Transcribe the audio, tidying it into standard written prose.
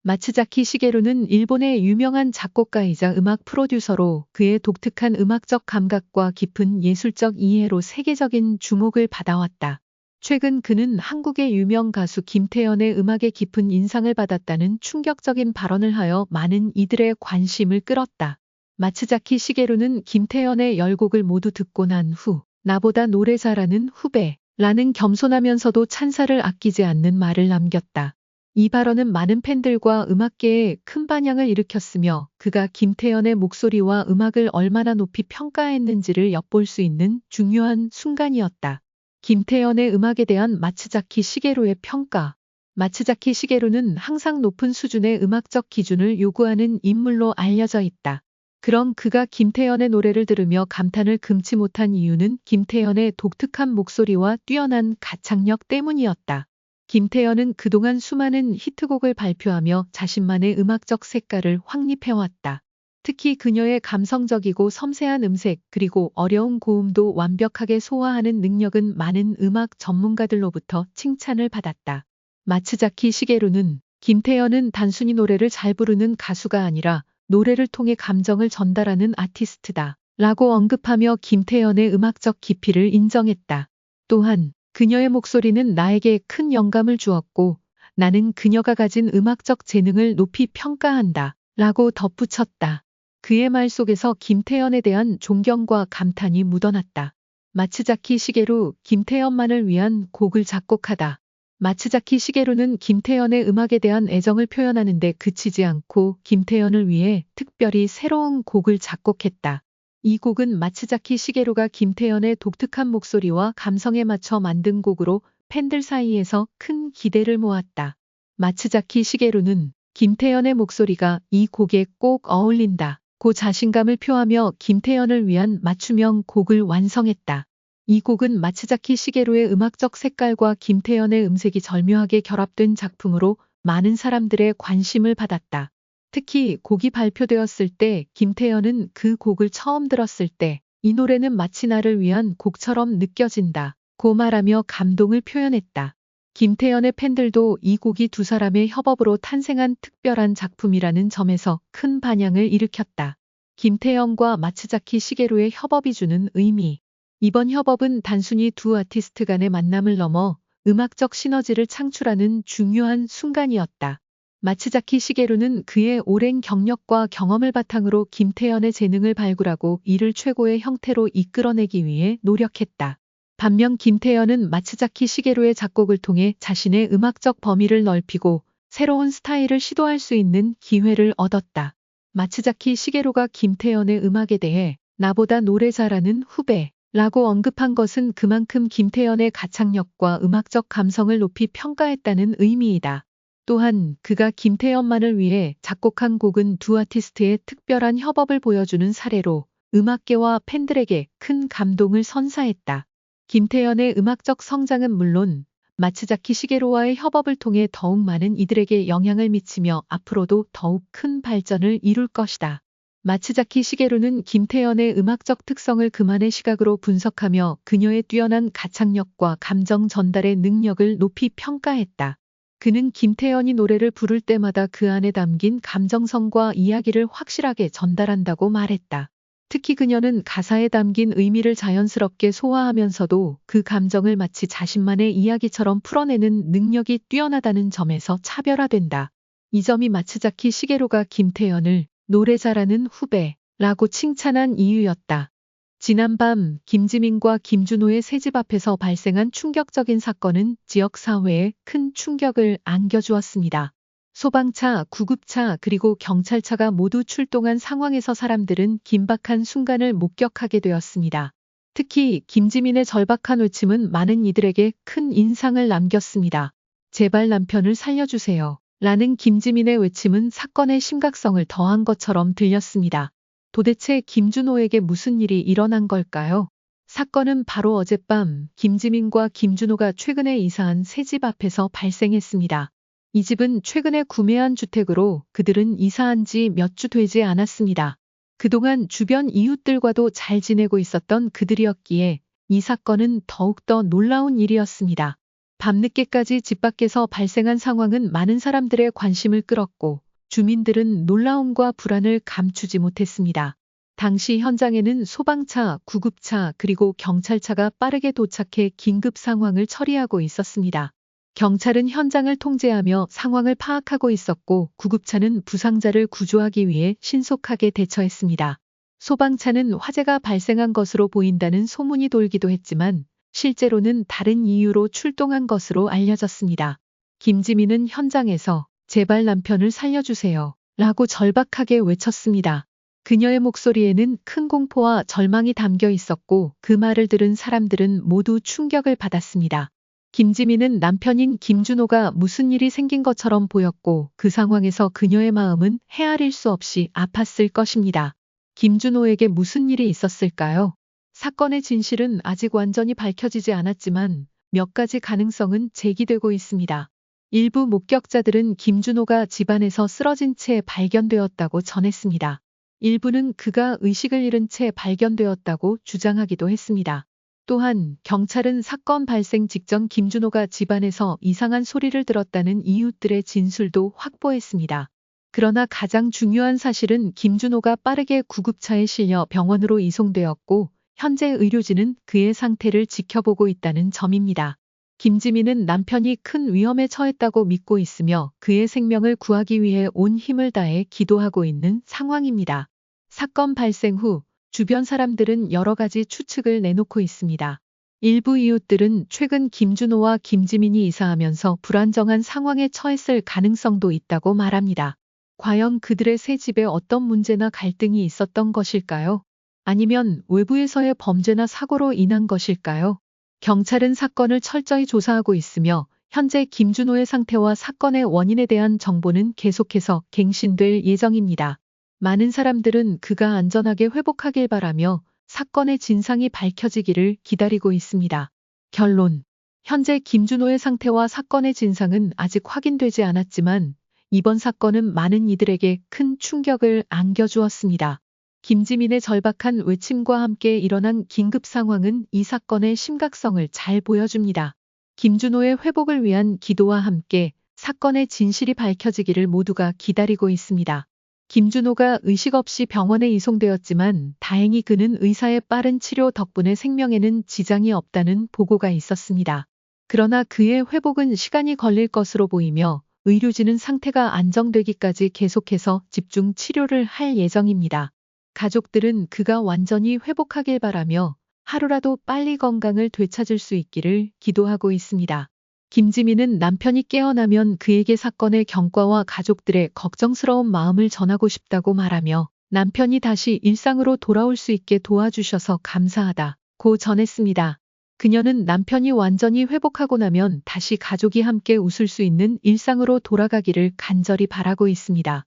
마츠자키 시게루는 일본의 유명한 작곡가이자 음악 프로듀서로 그의 독특한 음악적 감각과 깊은 예술적 이해로 세계적인 주목을 받아왔다. 최근 그는 한국의 유명 가수 김태연의 음악에 깊은 인상을 받았다는 충격적인 발언을 하여 많은 이들의 관심을 끌었다. 마츠자키 시게루는 김태연의 10곡을 모두 듣고 난 후 나보다 노래 잘하는 후배라는 겸손하면서도 찬사를 아끼지 않는 말을 남겼다. 이 발언은 많은 팬들과 음악계에 큰 반향을 일으켰으며 그가 김태연의 목소리와 음악을 얼마나 높이 평가했는지를 엿볼 수 있는 중요한 순간이었다. 김태연의 음악에 대한 마츠자키 시게루의 평가. 마츠자키 시게루는 항상 높은 수준의 음악적 기준을 요구하는 인물로 알려져 있다. 그럼 그가 김태연의 노래를 들으며 감탄을 금치 못한 이유는 김태연의 독특한 목소리와 뛰어난 가창력 때문이었다. 김태연은 그동안 수많은 히트곡을 발표하며 자신만의 음악적 색깔을 확립해왔다. 특히 그녀의 감성적이고 섬세한 음색 그리고 어려운 고음도 완벽하게 소화하는 능력은 많은 음악 전문가들로부터 칭찬을 받았다. 마츠자키 시게루는 김태연은 단순히 노래를 잘 부르는 가수가 아니라 노래를 통해 감정을 전달하는 아티스트다 라고 언급하며 김태연의 음악적 깊이를 인정했다. 또한 그녀의 목소리는 나에게 큰 영감을 주었고 나는 그녀가 가진 음악적 재능을 높이 평가한다 라고 덧붙였다. 그의 말 속에서 김태연에 대한 존경과 감탄이 묻어났다. 마츠자키 시게루, 김태연만을 위한 곡을 작곡하다. 마츠자키 시게루는 김태연의 음악에 대한 애정을 표현하는데 그치지 않고 김태연을 위해 특별히 새로운 곡을 작곡했다. 이 곡은 마츠자키 시게루가 김태연의 독특한 목소리와 감성에 맞춰 만든 곡으로 팬들 사이에서 큰 기대를 모았다. 마츠자키 시게루는 김태연의 목소리가 이 곡에 꼭 어울린다 고 자신감을 표하며 김태연을 위한 맞춤형 곡을 완성했다. 이 곡은 마츠자키 시게루의 음악적 색깔과 김태연의 음색이 절묘하게 결합된 작품으로 많은 사람들의 관심을 받았다. 특히 곡이 발표되었을 때 김태연은 그 곡을 처음 들었을 때 이 노래는 마치 나를 위한 곡처럼 느껴진다 고 말하며 감동을 표현했다. 김태연의 팬들도 이 곡이 두 사람의 협업으로 탄생한 특별한 작품이라는 점에서 큰 반향을 일으켰다. 김태연과 마츠자키 시게루의 협업이 주는 의미. 이번 협업은 단순히 두 아티스트 간의 만남을 넘어 음악적 시너지를 창출하는 중요한 순간이었다. 마츠자키 시게루는 그의 오랜 경력과 경험을 바탕으로 김태연의 재능을 발굴하고 이를 최고의 형태로 이끌어내기 위해 노력했다. 반면 김태연은 마츠자키 시게루의 작곡을 통해 자신의 음악적 범위를 넓히고 새로운 스타일을 시도할 수 있는 기회를 얻었다. 마츠자키 시게루가 김태연의 음악에 대해 나보다 노래 잘하는 후배라고 언급한 것은 그만큼 김태연의 가창력과 음악적 감성을 높이 평가했다는 의미이다. 또한 그가 김태연만을 위해 작곡한 곡은 두 아티스트의 특별한 협업을 보여주는 사례로 음악계와 팬들에게 큰 감동을 선사했다. 김태연의 음악적 성장은 물론 마츠자키 시게루와의 협업을 통해 더욱 많은 이들에게 영향을 미치며 앞으로도 더욱 큰 발전을 이룰 것이다. 마츠자키 시게루는 김태연의 음악적 특성을 그만의 시각으로 분석하며 그녀의 뛰어난 가창력과 감정 전달의 능력을 높이 평가했다. 그는 김태연이 노래를 부를 때마다 그 안에 담긴 감정성과 이야기를 확실하게 전달한다고 말했다. 특히 그녀는 가사에 담긴 의미를 자연스럽게 소화하면서도 그 감정을 마치 자신만의 이야기처럼 풀어내는 능력이 뛰어나다는 점에서 차별화된다. 이 점이 마츠자키 시게루가 김태연을 노래 잘하는 후배라고 칭찬한 이유였다. 지난밤 김지민과 김준호의 새집 앞에서 발생한 충격적인 사건은 지역 사회에 큰 충격을 안겨주었습니다. 소방차, 구급차 그리고 경찰차가 모두 출동한 상황에서 사람들은 긴박한 순간을 목격하게 되었습니다. 특히 김지민의 절박한 외침은 많은 이들에게 큰 인상을 남겼습니다. 제발 남편을 살려주세요. 라는 김지민의 외침은 사건의 심각성을 더한 것처럼 들렸습니다. 도대체 김준호에게 무슨 일이 일어난 걸까요? 사건은 바로 어젯밤 김지민과 김준호가 최근에 이사한 새집 앞에서 발생했습니다. 이 집은 최근에 구매한 주택으로 그들은 이사한 지 몇 주 되지 않았습니다. 그동안 주변 이웃들과도 잘 지내고 있었던 그들이었기에 이 사건은 더욱더 놀라운 일이었습니다. 밤늦게까지 집 밖에서 발생한 상황은 많은 사람들의 관심을 끌었고 주민들은 놀라움과 불안을 감추지 못했습니다. 당시 현장에는 소방차, 구급차 그리고 경찰차가 빠르게 도착해 긴급 상황을 처리하고 있었습니다. 경찰은 현장을 통제하며 상황을 파악하고 있었고 구급차는 부상자를 구조하기 위해 신속하게 대처했습니다. 소방차는 화재가 발생한 것으로 보인다는 소문이 돌기도 했지만 실제로는 다른 이유로 출동한 것으로 알려졌습니다. 김지민은 현장에서 제발 남편을 살려주세요 라고 절박하게 외쳤습니다. 그녀의 목소리에는 큰 공포와 절망이 담겨 있었고 그 말을 들은 사람들은 모두 충격을 받았습니다. 김지민은 남편인 김준호가 무슨 일이 생긴 것처럼 보였고 그 상황에서 그녀의 마음은 헤아릴 수 없이 아팠을 것입니다. 김준호에게 무슨 일이 있었을까요? 사건의 진실은 아직 완전히 밝혀지지 않았지만 몇 가지 가능성은 제기되고 있습니다. 일부 목격자들은 김준호가 집안에서 쓰러진 채 발견되었다고 전했습니다. 일부는 그가 의식을 잃은 채 발견되었다고 주장하기도 했습니다. 또한 경찰은 사건 발생 직전 김준호가 집안에서 이상한 소리를 들었다는 이웃들의 진술도 확보했습니다. 그러나 가장 중요한 사실은 김준호가 빠르게 구급차에 실려 병원으로 이송되었고 현재 의료진은 그의 상태를 지켜보고 있다는 점입니다. 김지민은 남편이 큰 위험에 처했다고 믿고 있으며 그의 생명을 구하기 위해 온 힘을 다해 기도하고 있는 상황입니다. 사건 발생 후 주변 사람들은 여러 가지 추측을 내놓고 있습니다. 일부 이웃들은 최근 김준호와 김지민이 이사하면서 불안정한 상황에 처했을 가능성도 있다고 말합니다. 과연 그들의 새 집에 어떤 문제나 갈등이 있었던 것일까요? 아니면 외부에서의 범죄나 사고로 인한 것일까요? 경찰은 사건을 철저히 조사하고 있으며 현재 김준호의 상태와 사건의 원인에 대한 정보는 계속해서 갱신될 예정입니다. 많은 사람들은 그가 안전하게 회복하길 바라며 사건의 진상이 밝혀지기를 기다리고 있습니다. 결론. 현재 김준호의 상태와 사건의 진상은 아직 확인되지 않았지만 이번 사건은 많은 이들에게 큰 충격을 안겨주었습니다. 김지민의 절박한 외침과 함께 일어난 긴급 상황은 이 사건의 심각성을 잘 보여줍니다. 김준호의 회복을 위한 기도와 함께 사건의 진실이 밝혀지기를 모두가 기다리고 있습니다. 김준호가 의식 없이 병원에 이송되었지만 다행히 그는 의사의 빠른 치료 덕분에 생명에는 지장이 없다는 보고가 있었습니다. 그러나 그의 회복은 시간이 걸릴 것으로 보이며 의료진은 상태가 안정되기까지 계속해서 집중 치료를 할 예정입니다. 가족들은 그가 완전히 회복하길 바라며 하루라도 빨리 건강을 되찾을 수 있기를 기도하고 있습니다. 김지민은 남편이 깨어나면 그에게 사건의 경과와 가족들의 걱정스러운 마음을 전하고 싶다고 말하며 남편이 다시 일상으로 돌아올 수 있게 도와주셔서 감사하다고 전했습니다. 그녀는 남편이 완전히 회복하고 나면 다시 가족이 함께 웃을 수 있는 일상으로 돌아가기를 간절히 바라고 있습니다.